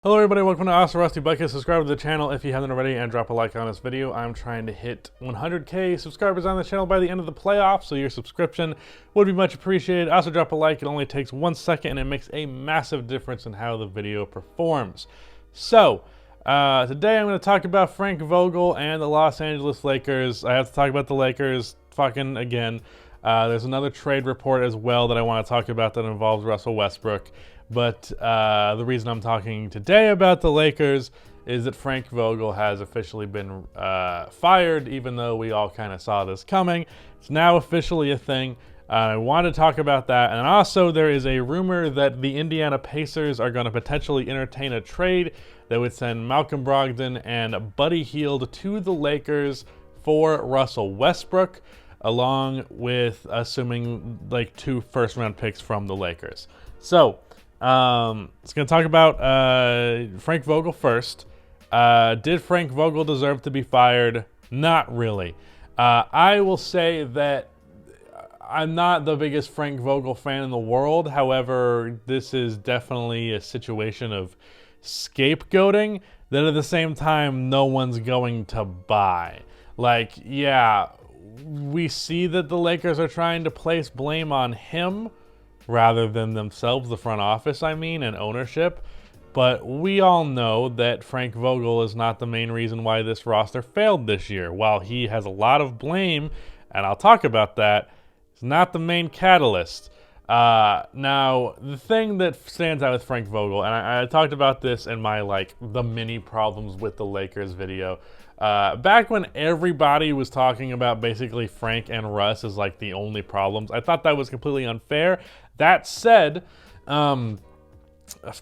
Hello everybody, welcome to Awesome Rusty Bucket. Subscribe to the channel if you haven't already and drop a like on this video. I'm trying to hit 100k subscribers on the channel by the end of the playoffs, so your subscription would be much appreciated. Also drop a like, it only takes 1 second and it makes a massive difference in how the video performs. So, today I'm going to talk about Frank Vogel and the Los Angeles Lakers. I have to talk about the Lakers fucking again. There's another trade report as well that I want to talk about that involves Russell Westbrook. But the reason I'm talking today about the Lakers is that Frank Vogel has officially been fired, even though we all kind of saw this coming. It's now officially a thing. I want to talk about that. And also there is a rumor that the Indiana Pacers are going to potentially entertain a trade that would send Malcolm Brogdon and Buddy Hield to the Lakers for Russell Westbrook, along with assuming like 2 first-round picks from the Lakers. So, it's going to talk about Frank Vogel first. Did Frank Vogel deserve to be fired? Not really. I will say that I'm not the biggest Frank Vogel fan in the world. However, this is definitely a situation of scapegoating that at the same time no one's going to buy. Like, yeah, we see that the Lakers are trying to place blame on him rather than themselves, the front office, and ownership. But we all know that Frank Vogel is not the main reason why this roster failed this year. While he has a lot of blame, and I'll talk about that, he's not the main catalyst. Now, the thing that stands out with Frank Vogel, and I talked about this in my, the mini problems with the Lakers video, back when everybody was talking about basically Frank and Russ as the only problems, I thought that was completely unfair. That said, 2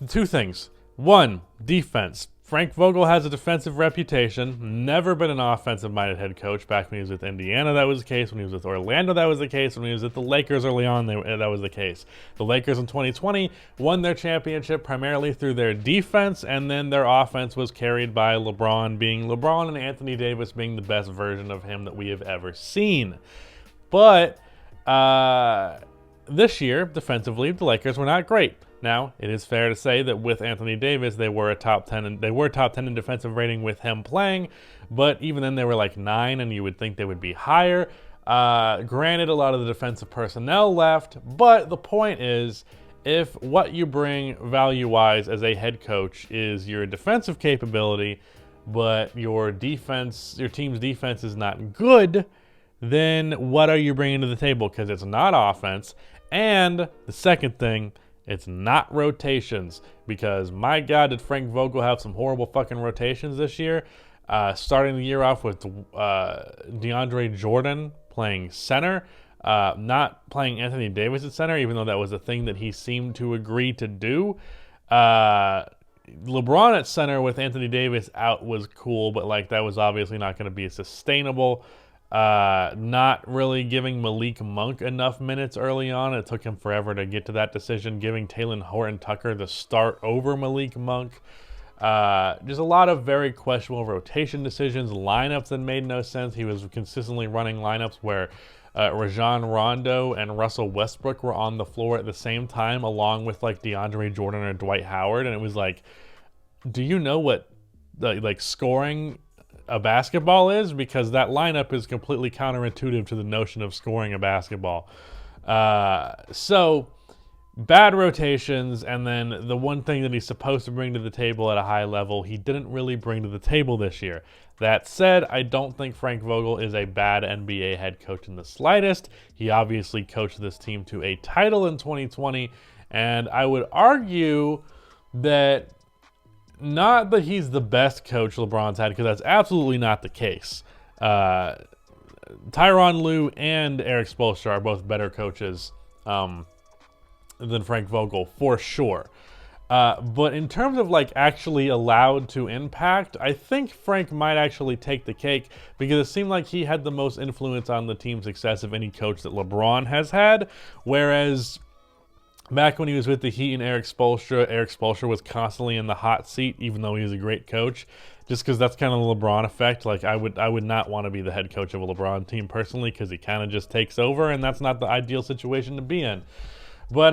things. 1, defense. Frank Vogel has a defensive reputation, never been an offensive-minded head coach. Back when he was with Indiana, that was the case. When he was with Orlando, that was the case. When he was at the Lakers early on, that was the case. The Lakers in 2020 won their championship primarily through their defense, and then their offense was carried by LeBron being LeBron and Anthony Davis being the best version of him that we have ever seen. But this year, defensively, the Lakers were not great. Now, it is fair to say that with Anthony Davis, they were top 10 in defensive rating with him playing, but even then they were 9, and you would think they would be higher. Granted, a lot of the defensive personnel left, but the point is, if what you bring value-wise as a head coach is your defensive capability, but your team's defense is not good, then what are you bringing to the table? Because it's not offense. And the second thing, it's not rotations, because my God, did Frank Vogel have some horrible fucking rotations this year. Starting the year off with DeAndre Jordan playing center, not playing Anthony Davis at center, even though that was a thing that he seemed to agree to do. LeBron at center with Anthony Davis out was cool, but that was obviously not going to be sustainable. Not really giving Malik Monk enough minutes early on. It took him forever to get to that decision. Giving Talen Horton-Tucker the start over Malik Monk. Just a lot of very questionable rotation decisions. Lineups that made no sense. He was consistently running lineups where Rajon Rondo and Russell Westbrook were on the floor at the same time, along with DeAndre Jordan or Dwight Howard. And it was do you know what scoring a basketball is? Because that lineup is completely counterintuitive to the notion of scoring a basketball. So bad rotations, and then the one thing that he's supposed to bring to the table at a high level, he didn't really bring to the table this year. That said, I don't think Frank Vogel is a bad NBA head coach in the slightest. He obviously coached this team to a title in 2020, and I would argue that not that he's the best coach LeBron's had, because that's absolutely not the case. Tyronn Lue and Eric Spoelstra are both better coaches than Frank Vogel, for sure. But in terms of actually allowed to impact, I think Frank might actually take the cake, because it seemed like he had the most influence on the team's success of any coach that LeBron has had, whereas back when he was with the Heat and Eric Spoelstra was constantly in the hot seat, even though he was a great coach, just because that's kind of the LeBron effect. I would not want to be the head coach of a LeBron team personally, because he kind of just takes over, and that's not the ideal situation to be in. But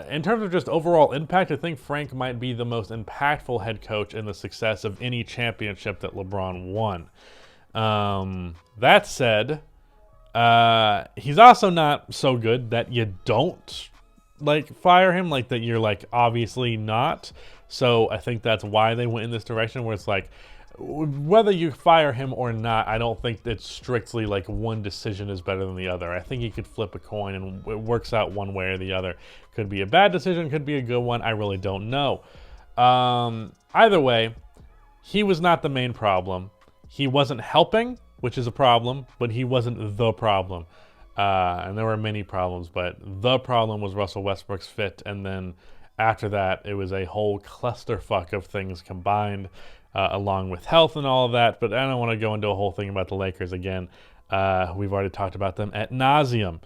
in terms of just overall impact, I think Frank might be the most impactful head coach in the success of any championship that LeBron won. That said, he's also not so good that you don't like fire him, like that you're like obviously not. So I think that's why they went in this direction where it's like, whether you fire him or not, I don't think it's strictly like one decision is better than the other. I think you could flip a coin and it works out one way or the other. Could be a bad decision, could be a good one. I really don't know. Either way, he was not the main problem. He wasn't helping, which is a problem, but he wasn't the problem. And there were many problems, but the problem was Russell Westbrook's fit. And then after that, it was a whole clusterfuck of things combined. Along with health and all of that, but I don't want to go into a whole thing about the Lakers again. We've already talked about them ad nauseum.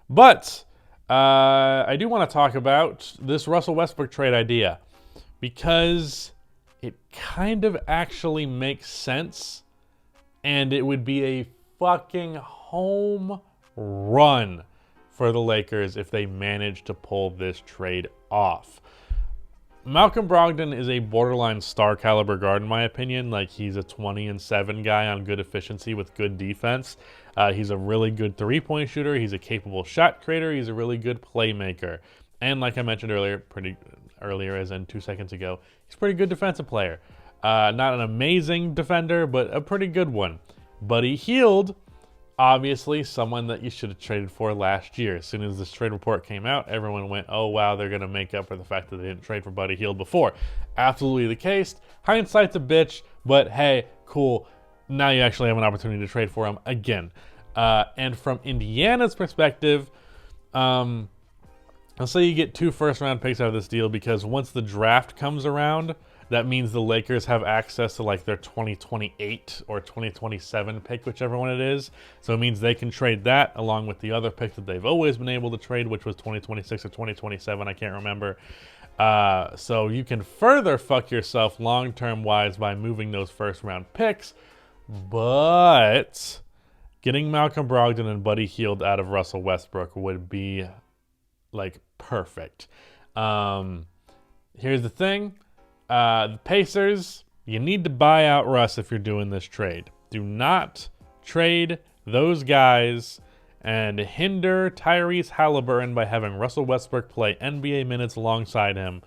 But I do want to talk about this Russell Westbrook trade idea because it kind of actually makes sense, and it would be a fucking home run for the Lakers if they managed to pull this trade off. Malcolm Brogdon is a borderline star caliber guard in my opinion. Like, he's a 20-7 guy on good efficiency with good defense. He's a really good three-point shooter. He's a capable shot creator. He's a really good playmaker. And like I mentioned earlier, as in 2 seconds ago, he's a pretty good defensive player. Not an amazing defender, but a pretty good one. Buddy Hield, obviously someone that you should have traded for last year. As soon as this trade report came out, everyone went, oh wow, they're going to make up for the fact that they didn't trade for Buddy Hield before. Absolutely the case. Hindsight's a bitch, but hey, cool. Now you actually have an opportunity to trade for him again. And from Indiana's perspective, let's say you get 2 first-round picks out of this deal, because once the draft comes around, that means the Lakers have access to like their 2028 or 2027 pick, whichever one it is. So it means they can trade that along with the other pick that they've always been able to trade, which was 2026 or 2027. I can't remember. So you can further fuck yourself long-term wise by moving those first-round picks. But getting Malcolm Brogdon and Buddy Hield out of Russell Westbrook would be like perfect. Here's the thing. The Pacers, you need to buy out Russ if you're doing this trade. Do not trade those guys and hinder Tyrese Halliburton by having Russell Westbrook play NBA minutes alongside him.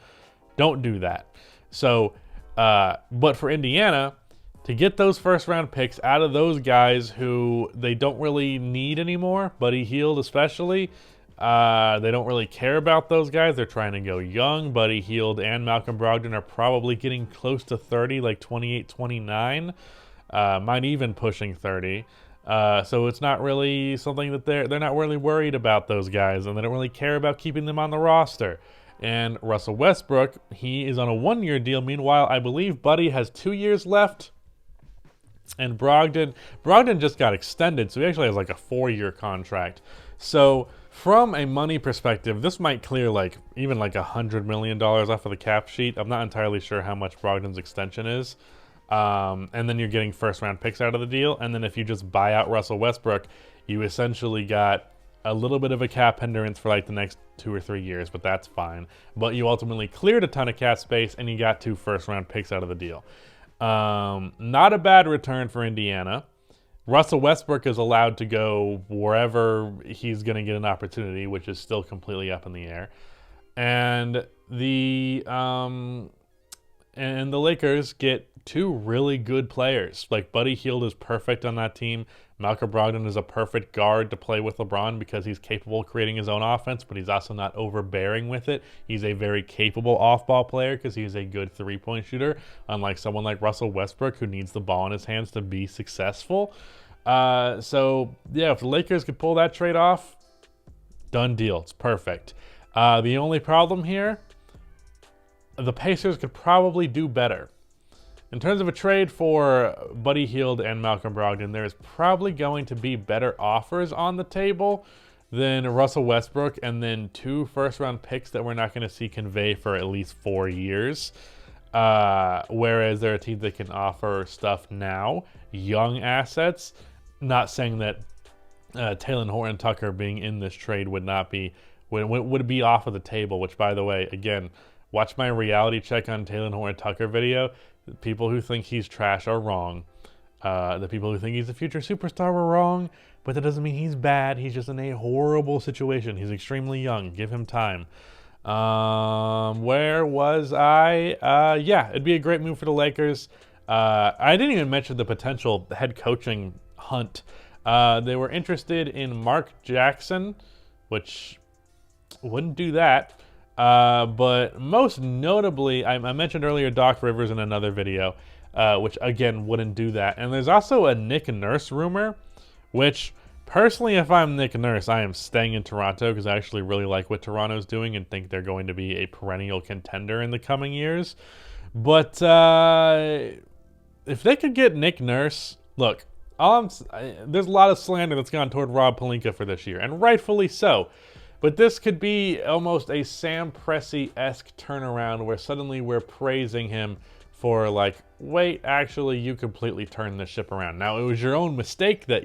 Don't do that. So, but for Indiana, to get those first-round picks out of those guys who they don't really need anymore, Buddy Hield especially, they don't really care about those guys. They're trying to go young. Buddy Hield and Malcolm Brogdon are probably getting close to 30, like 28, 29. Might even pushing 30. So it's not really something that they're not really worried about those guys, and they don't really care about keeping them on the roster. And Russell Westbrook, he is on a 1-year deal. Meanwhile, I believe Buddy has 2 years left. And Brogdon just got extended, so he actually has like a 4-year contract. So from a money perspective, this might clear like even like $100 million off of the cap sheet. I'm not entirely sure how much Brogdon's extension is. And then you're getting first-round picks out of the deal. And then if you just buy out Russell Westbrook, you essentially got a little bit of a cap hindrance for like the next 2 or 3 years, but that's fine. But you ultimately cleared a ton of cap space, and you got 2 first-round picks out of the deal. Not a bad return for Indiana. Russell Westbrook is allowed to go wherever he's going to get an opportunity, which is still completely up in the air. And the Lakers get 2 really good players. Like, Buddy Hield is perfect on that team. Malcolm Brogdon is a perfect guard to play with LeBron because he's capable of creating his own offense, but he's also not overbearing with it. He's a very capable off-ball player because he's a good three-point shooter, unlike someone like Russell Westbrook who needs the ball in his hands to be successful. So, yeah, if the Lakers could pull that trade off, done deal. It's perfect. The only problem here, the Pacers could probably do better. In terms of a trade for Buddy Hield and Malcolm Brogdon, there is probably going to be better offers on the table than Russell Westbrook and then 2 first-round picks that we're not going to see convey for at least 4 years. Whereas there are teams that can offer stuff now, young assets. Not saying that Taylor Horton Tucker being in this trade would not be would be off of the table. Which, by the way, again, watch my reality check on Taylor Horton Tucker video. The people who think he's trash are wrong. The people who think he's a future superstar were wrong, but that doesn't mean he's bad. He's just in a horrible situation. He's extremely young. Give him time. Where was I? Yeah, it'd be a great move for the Lakers. I didn't even mention the potential head coaching hunt. They were interested in Mark Jackson, which wouldn't do that. But most notably, I mentioned earlier Doc Rivers in another video, which again wouldn't do that. And there's also a Nick Nurse rumor, which personally, if I'm Nick Nurse, I am staying in Toronto because I actually really like what Toronto's doing and think they're going to be a perennial contender in the coming years. But if they could get Nick Nurse, look, there's a lot of slander that's gone toward Rob Pelinka for this year, and rightfully so. But this could be almost a Sam Presti-esque turnaround where suddenly we're praising him for like, wait, actually, you completely turned the ship around. Now, it was your own mistake that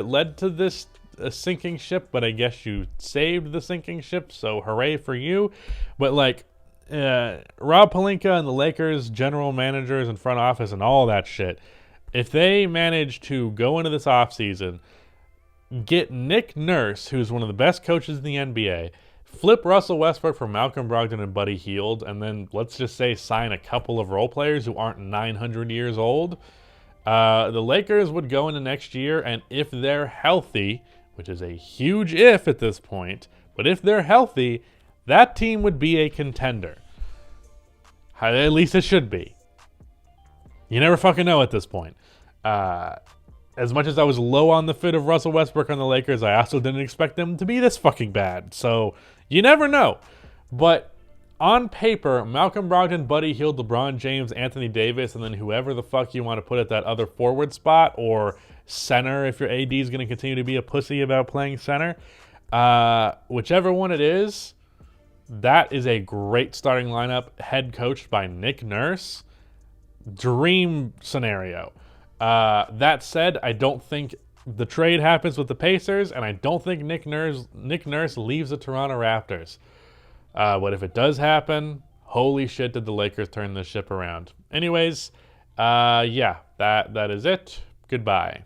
led to this sinking ship, but I guess you saved the sinking ship, so hooray for you. But like, Rob Pelinka and the Lakers general managers and front office and all that shit, if they manage to go into this offseason, get Nick Nurse, who's one of the best coaches in the NBA, flip Russell Westbrook for Malcolm Brogdon and Buddy Hield, and then let's just say sign a couple of role players who aren't 900 years old, the Lakers would go into next year, and if they're healthy, which is a huge if at this point, but if they're healthy, that team would be a contender. At least it should be. You never fucking know at this point. As much as I was low on the fit of Russell Westbrook on the Lakers, I also didn't expect them to be this fucking bad. So, you never know. But on paper, Malcolm Brogdon, Buddy Hield, LeBron James, Anthony Davis, and then whoever the fuck you want to put at that other forward spot, or center if your AD is going to continue to be a pussy about playing center. Whichever one it is, that is a great starting lineup, head coached by Nick Nurse. Dream scenario. That said, I don't think the trade happens with the Pacers, and I don't think Nick Nurse leaves the Toronto Raptors. But if it does happen, holy shit, did the Lakers turn this ship around. Anyways, yeah, that is it. Goodbye.